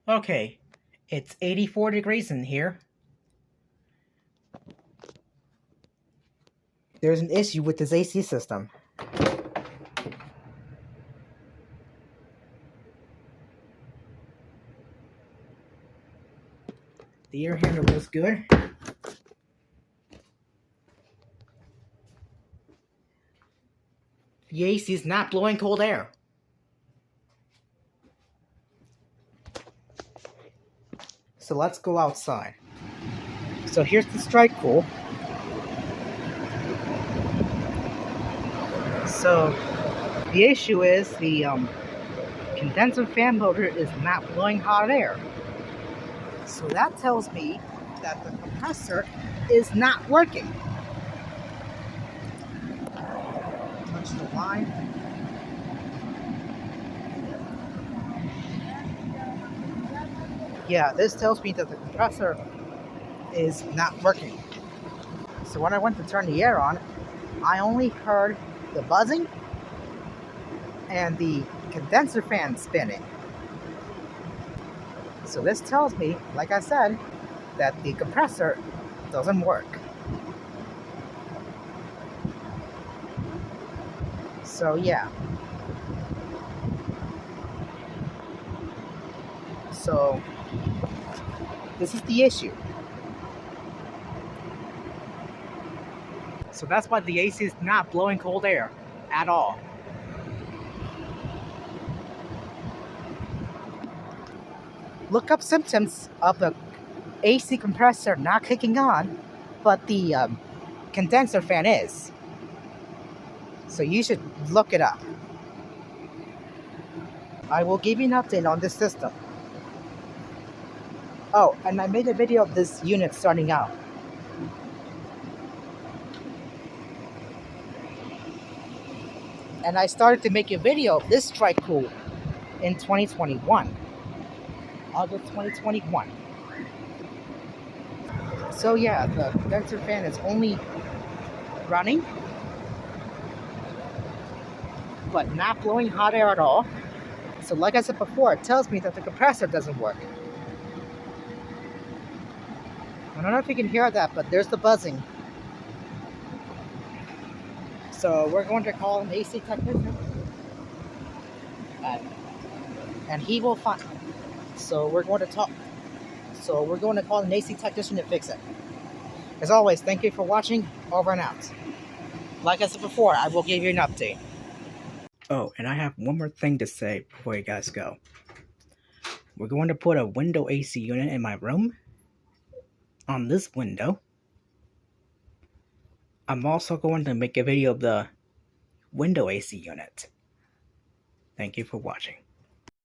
Okay, it's 84 degrees in here. There's an issue with this AC system. The air handle was good. The AC is not blowing cold air. So let's go outside. So here's the strike cool. So the issue is the condenser fan motor is not blowing hot air. So that tells me that the compressor is not working. Touch the line. Yeah, this tells me that the compressor is not working. So when I went to turn the air on, I only heard the buzzing and the condenser fan spinning. So this tells me, like I said, that the compressor doesn't work. So yeah. So this is the issue. So that's why the AC is not blowing cold air at all. Look up symptoms of the AC compressor not kicking on, but the condenser fan is. So you should look it up. I will give you an update on this system. Oh, and I made a video of this unit starting out. And I started to make a video of this strike cool in 2021. August 2021. So yeah, the condenser fan is only running, but not blowing hot air at all. So like I said before, it tells me that the compressor doesn't work. I don't know if you can hear that, but there's the buzzing. So we're going to call an AC technician. And he will find. So we're going to talk. So we're going to call an AC technician to fix it. As always, thank you for watching. Over and out. Like I said before, I will give you an update. Oh, and I have one more thing to say before you guys go. We're going to put a window AC unit in my room. On this window. I'm also going to make a video of the window AC unit. Thank you for watching.